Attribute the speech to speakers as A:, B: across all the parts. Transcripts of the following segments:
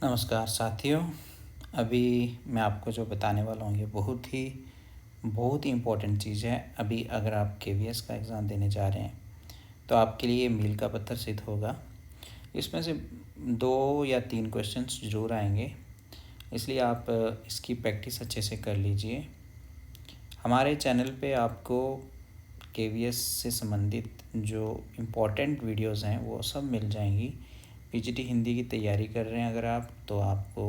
A: नमस्कार साथियों। अभी मैं आपको जो बताने वाला हूँ ये बहुत ही इम्पोर्टेंट चीज़ है। अभी अगर आप केवीएस का एग्ज़ाम देने जा रहे हैं तो आपके लिए मील का पत्थर सिद्ध होगा। इसमें से 2 या 3 क्वेश्चंस ज़रूर आएंगे, इसलिए आप इसकी प्रैक्टिस अच्छे से कर लीजिए। हमारे चैनल पे आपको केवीएस से संबंधित जो इम्पोर्टेंट वीडियोज़ हैं वो सब मिल जाएंगी। पीजीटी हिंदी की तैयारी कर रहे हैं अगर आप, तो आपको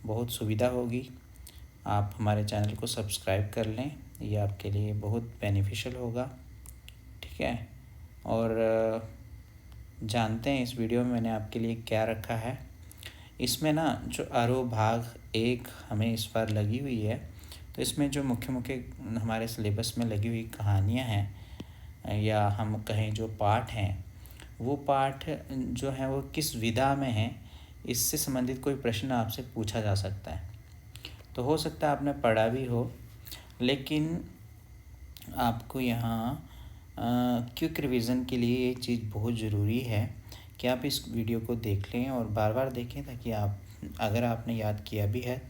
A: बहुत सुविधा होगी। आप हमारे चैनल को सब्सक्राइब कर लें, ये आपके लिए बहुत बेनिफिशियल होगा। ठीक है। और जानते हैं इस वीडियो में मैंने आपके लिए क्या रखा है। इसमें ना जो आरोह भाग 1 हमें इस बार लगी हुई है, तो इसमें जो मुख्य मुख्य हमारे सिलेबस में लगी हुई कहानियाँ हैं या हम कहें जो पाठ हैं, वो पाठ जो है वो किस विधा में है, इससे संबंधित कोई प्रश्न आपसे पूछा जा सकता है। तो हो सकता है आपने पढ़ा भी हो, लेकिन आपको यहाँ क्विक रिवीजन के लिए ये चीज़ बहुत ज़रूरी है कि आप इस वीडियो को देख लें और बार बार देखें, ताकि आप अगर आपने याद किया भी है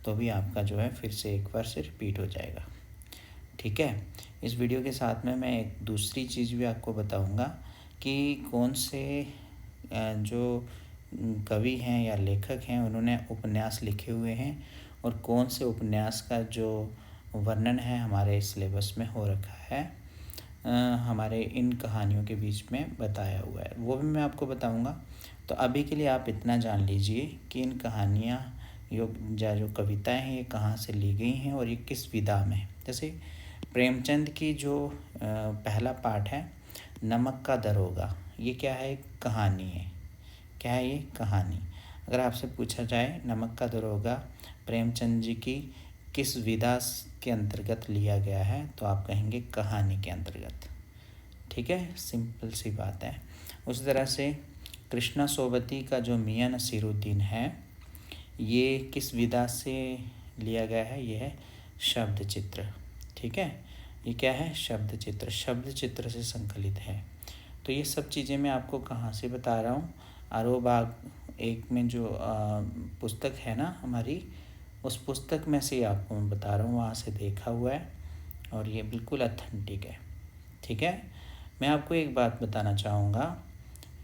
A: तो भी आपका जो है फिर से एक बार से रिपीट हो जाएगा। ठीक है। इस वीडियो के साथ में मैं एक दूसरी चीज़ भी आपको बताऊंगा कि कौन से जो कवि हैं या लेखक हैं उन्होंने उपन्यास लिखे हुए हैं और कौन से उपन्यास का जो वर्णन है हमारे सिलेबस में हो रखा है, हमारे इन कहानियों के बीच में बताया हुआ है, वो भी मैं आपको बताऊंगा। तो अभी के लिए आप इतना जान लीजिए कि इन कहानियाँ जो कविताएं हैं ये कहाँ से ली गई हैं और ये किस विधा में है। जैसे प्रेमचंद की जो पहला पाठ है नमक का दरोगा, ये क्या है? कहानी है। क्या है ये? कहानी। अगर आपसे पूछा जाए नमक का दरोगा प्रेमचंद जी की किस विधा के अंतर्गत लिया गया है, तो आप कहेंगे कहानी के अंतर्गत। ठीक है, सिंपल सी बात है। उसी तरह से कृष्णा सोबती का जो मियाँ नसीरुद्दीन है, ये किस विधा से लिया गया है? ये है शब्द चित्र। ठीक है, ये क्या है? शब्द चित्र। शब्द चित्र से संकलित है। तो ये सब चीज़ें मैं आपको कहाँ से बता रहा हूँ? आरोह भाग 1 में जो पुस्तक है ना हमारी, उस पुस्तक में से आपको मैं बता रहा हूँ, वहाँ से देखा हुआ है और ये बिल्कुल ऑथेंटिक है। ठीक है। मैं आपको एक बात बताना चाहूँगा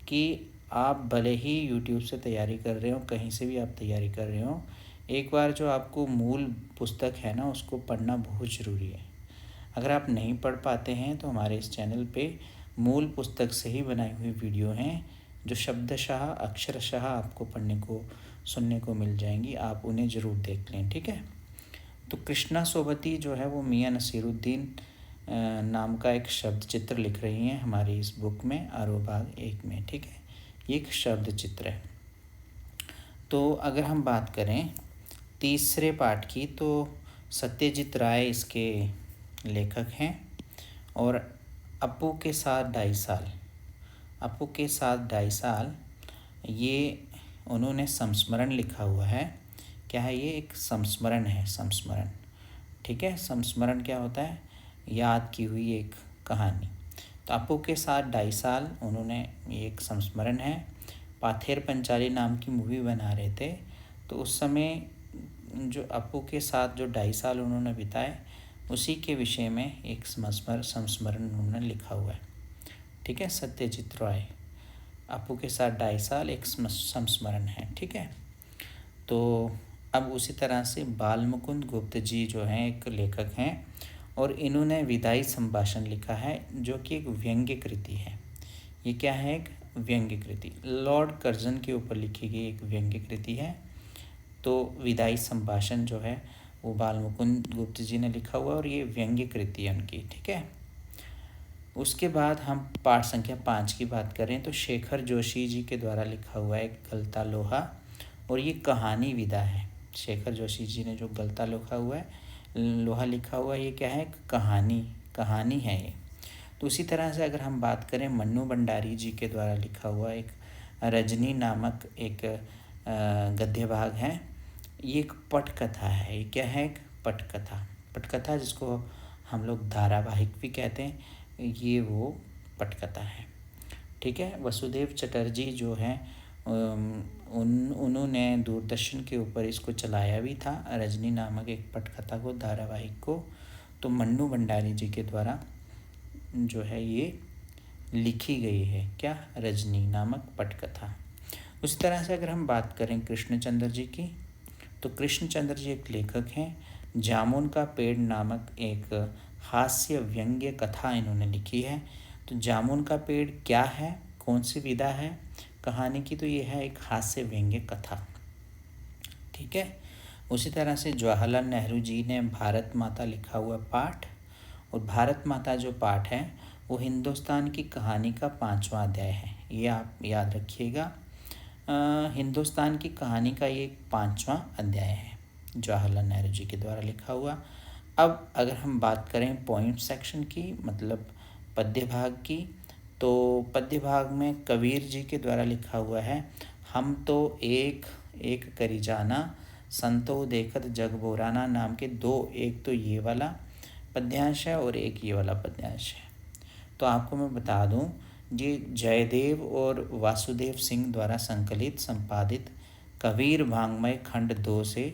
A: कि आप भले ही यूट्यूब से तैयारी कर रहे हो, कहीं से भी आप तैयारी कर रहे हो, एक बार जो आपको मूल पुस्तक है ना उसको पढ़ना बहुत ज़रूरी है। अगर आप नहीं पढ़ पाते हैं तो हमारे इस चैनल पे मूल पुस्तक से ही बनाई हुई वीडियो हैं जो शब्दशः अक्षरशः आपको पढ़ने को सुनने को मिल जाएंगी, आप उन्हें ज़रूर देख लें। ठीक है। तो कृष्णा सोबती जो है वो मियाँ नसीरुद्दीन नाम का एक शब्द चित्र लिख रही हैं हमारी इस बुक में आरोह भाग 1 में। ठीक है, ये एक शब्द चित्र है। तो अगर हम बात करें तीसरे पाठ की, तो सत्यजीत राय इसके लेखक हैं और अपू के साथ 2.5 साल, अपू के साथ 2.5 साल, ये उन्होंने संस्मरण लिखा हुआ है। क्या है ये? एक संस्मरण है, संस्मरण। ठीक है, संस्मरण क्या होता है? याद की हुई एक कहानी। तो अपू के साथ 2.5 साल, उन्होंने ये एक संस्मरण है। पाथेर पंचाली नाम की मूवी बना रहे थे, तो उस समय जो अपू के साथ जो 2.5 साल उन्होंने बिताए, उसी के विषय में एक संस्मरण उन्होंने लिखा हुआ है। ठीक है, सत्यजीत राय, अपू के साथ 2.5 साल एक संस्मरण है। ठीक है। तो अब उसी तरह से बालमुकुंद गुप्त जी जो हैं एक लेखक हैं और इन्होंने विदाई संभाषण लिखा है, जो कि एक व्यंग्य कृति है। ये क्या है? एक व्यंग्य कृति, लॉर्ड कर्जन के ऊपर लिखी गई एक व्यंग्य कृति है। तो विदाई संभाषण जो है वो बालमुकुंद गुप्त जी ने लिखा हुआ और ये व्यंग्य कृति है उनकी। ठीक है। उसके बाद हम पाठ संख्या 5 की बात करें तो शेखर जोशी जी के द्वारा लिखा हुआ है गलता लोहा, और ये कहानी विधा है। शेखर जोशी जी ने जो गलता लोहा लिखा हुआ है, ये क्या है? कहानी है ये। तो उसी तरह से अगर हम बात करें मन्नू भंडारी जी के द्वारा लिखा हुआ एक रजनी नामक एक गद्य भाग है, ये एक पटकथा है। ये क्या है? एक पटकथा। पटकथा जिसको हम लोग धारावाहिक भी कहते हैं, ये वो पटकथा है। ठीक है। वसुदेव चटर्जी जो हैं उन्होंने दूरदर्शन के ऊपर इसको चलाया भी था, रजनी नामक एक पटकथा को, धारावाहिक को। तो मन्नू भंडारी जी के द्वारा जो है ये लिखी गई है, क्या, रजनी नामक पटकथा। उसी तरह से अगर हम बात करें कृष्णचंद्र जी की, तो कृष्णचंद्र जी एक लेखक हैं। जामुन का पेड़ नामक एक हास्य व्यंग्य कथा इन्होंने लिखी है। तो जामुन का पेड़ क्या है, कौन सी विधा है कहानी की, तो ये है एक हास्य व्यंग्य कथा। ठीक है। उसी तरह से जवाहरलाल नेहरू जी ने भारत माता लिखा हुआ पाठ, और भारत माता जो पाठ है वो हिंदुस्तान की कहानी का 5वां अध्याय है, ये आप याद रखिएगा। हिंदुस्तान की कहानी का ये 5वां अध्याय है, जवाहरलाल नेहरू जी के द्वारा लिखा हुआ। अब अगर हम बात करें पॉइंट सेक्शन की, मतलब पद्य भाग की, तो पद्य भाग में कबीर जी के द्वारा लिखा हुआ है, हम तो एक एक करी जाना, संतो देखत जग बोराना नाम के दो, एक तो ये वाला पद्यांश है और एक ये वाला पद्यांश है। तो आपको मैं बता दूं, ये जयदेव और वासुदेव सिंह द्वारा संकलित संपादित कबीर भांगमय खंड 2 से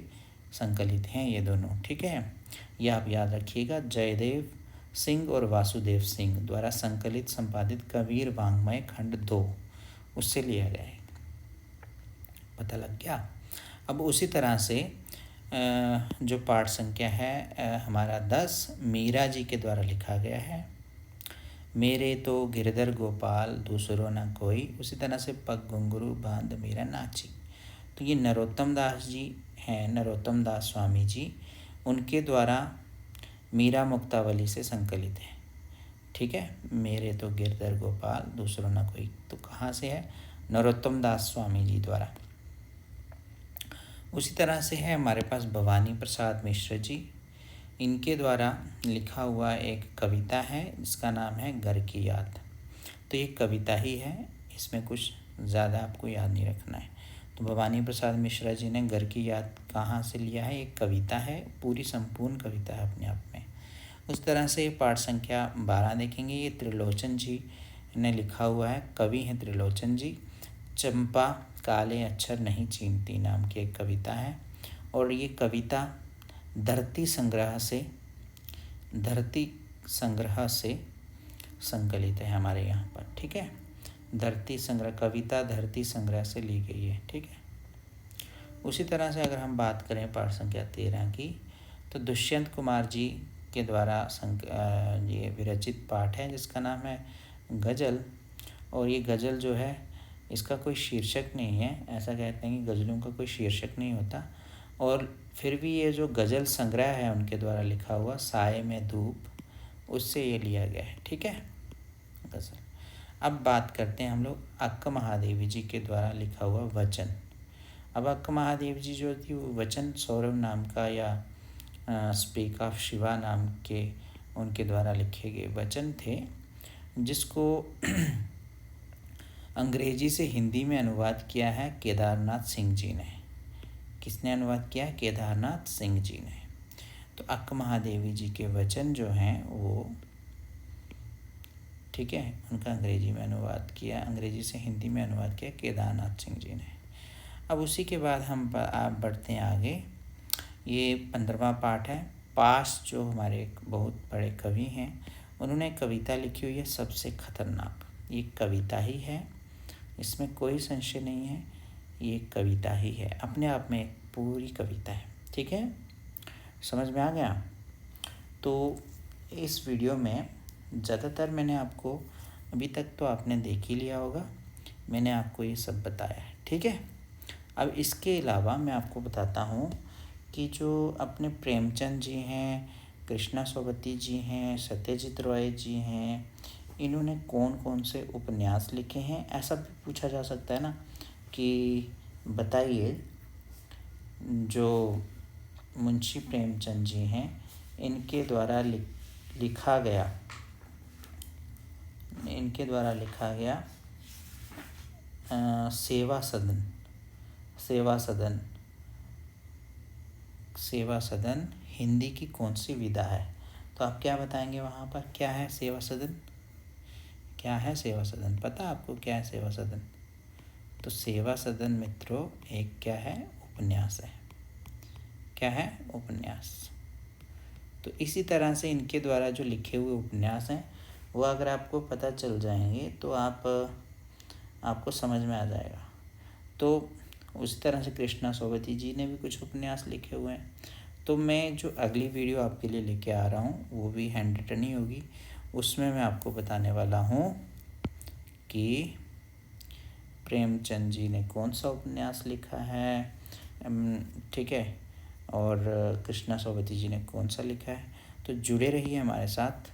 A: संकलित हैं ये दोनों। ठीक है, ये आप याद रखिएगा, जयदेव सिंह और वासुदेव सिंह द्वारा संकलित संपादित कबीर भांगमय खंड 2 उससे लिया गया है। पता लग गया। अब उसी तरह से जो पाठ संख्या है हमारा 10 मीरा जी के द्वारा लिखा गया है। मेरे तो गिरधर गोपाल दूसरो न कोई, उसी तरह से पग घुंघरू बांध मीरा नाची। तो ये नरोत्तम दास जी हैं, नरोत्तम दास स्वामी जी, उनके द्वारा मीरा मुक्तावली से संकलित है। ठीक है, मेरे तो गिरधर गोपाल दूसरो न कोई, तो कहाँ से है, नरोत्तम दास स्वामी जी द्वारा। उसी तरह से है हमारे पास भवानी प्रसाद मिश्र जी, इनके द्वारा लिखा हुआ एक कविता है जिसका नाम है घर की याद। तो ये कविता ही है, इसमें कुछ ज़्यादा आपको याद नहीं रखना है। तो भवानी प्रसाद मिश्रा जी ने घर की याद कहाँ से लिया है, एक कविता है, पूरी संपूर्ण कविता है अपने आप में। उस तरह से पाठ संख्या 12 देखेंगे, ये त्रिलोचन जी ने लिखा हुआ है, कवि हैं त्रिलोचन जी। चंपा काले अक्षर नहीं चीनती नाम की एक कविता है, और ये कविता धरती संग्रह से संकलित है हमारे यहाँ पर। ठीक है, धरती संग्रह, कविता धरती संग्रह से ली गई है। ठीक है। उसी तरह से अगर हम बात करें पाठ संख्या 13 की, तो दुष्यंत कुमार जी के द्वारा ये विरचित पाठ है जिसका नाम है गज़ल। और ये गज़ल जो है इसका कोई शीर्षक नहीं है, ऐसा कहते हैं कि गज़लों का कोई शीर्षक नहीं होता, और फिर भी ये जो गज़ल संग्रह है उनके द्वारा लिखा हुआ साए में धूप, उससे ये लिया गया है। ठीक है, गज़ल। अब बात करते हैं हम लोग अक्क महादेवी जी के द्वारा लिखा हुआ वचन। अब अक्क महादेवी जी जो थी वो वचन सौरभ नाम का या स्पीक ऑफ शिवा नाम के उनके द्वारा लिखे गए वचन थे, जिसको अंग्रेजी से हिंदी में अनुवाद किया है केदारनाथ सिंह जी ने। किसने अनुवाद किया है, केदारनाथ सिंह जी ने। तो अक्क महादेवी जी के वचन जो हैं वो, ठीक है, उनका अंग्रेजी में अनुवाद किया, अंग्रेजी से हिंदी में अनुवाद किया केदारनाथ सिंह जी ने। अब उसी के बाद हम आप बढ़ते हैं आगे। ये 15वां पाठ है। पास जो हमारे एक बहुत बड़े कवि हैं, उन्होंने कविता लिखी हुई है सबसे खतरनाक। ये कविता ही है, इसमें कोई संशय नहीं है, ये कविता ही है, अपने आप में एक पूरी कविता है। ठीक है, समझ में आ गया। तो इस वीडियो में ज़्यादातर मैंने आपको, अभी तक तो आपने देख ही लिया होगा, मैंने आपको ये सब बताया है। ठीक है, अब इसके अलावा मैं आपको बताता हूँ कि जो अपने प्रेमचंद जी हैं, कृष्णा सोबती जी हैं, सत्यजीत रॉय जी हैं, इन्होंने कौन कौन से उपन्यास लिखे हैं, ऐसा भी पूछा जा सकता है ना कि बताइए जो मुंशी प्रेमचंद जी हैं इनके द्वारा लिखा गया सेवा सदन हिंदी की कौन सी विधा है। तो आप क्या बताएंगे वहाँ पर, क्या है सेवा सदन, क्या है सेवा सदन, पता आपको क्या है सेवा सदन? तो सेवा सदन मित्रों एक क्या है, उपन्यास है। क्या है, उपन्यास। तो इसी तरह से इनके द्वारा जो लिखे हुए उपन्यास हैं वो अगर आपको पता चल जाएंगे तो आपको समझ में आ जाएगा। तो उसी तरह से कृष्णा सोबती जी ने भी कुछ उपन्यास लिखे हुए हैं। तो मैं जो अगली वीडियो आपके लिए लेके आ रहा हूँ वो भी हैंड रिटन ही होगी। उसमें मैं आपको बताने वाला हूँ कि प्रेमचंद जी ने कौन सा उपन्यास लिखा है, ठीक है, और कृष्णा सोबती जी ने कौन सा लिखा है। तो जुड़े रहिए हमारे साथ।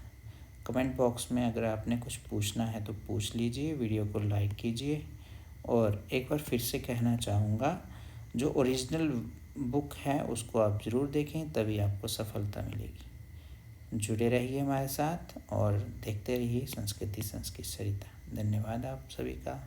A: कमेंट बॉक्स में अगर आपने कुछ पूछना है तो पूछ लीजिए, वीडियो को लाइक कीजिए। और एक बार फिर से कहना चाहूँगा, जो ओरिजिनल बुक है उसको आप ज़रूर देखें, तभी आपको सफलता मिलेगी। जुड़े रहिए हमारे साथ और देखते रहिए संस्कृति संस्कृत सरिता। धन्यवाद आप सभी का।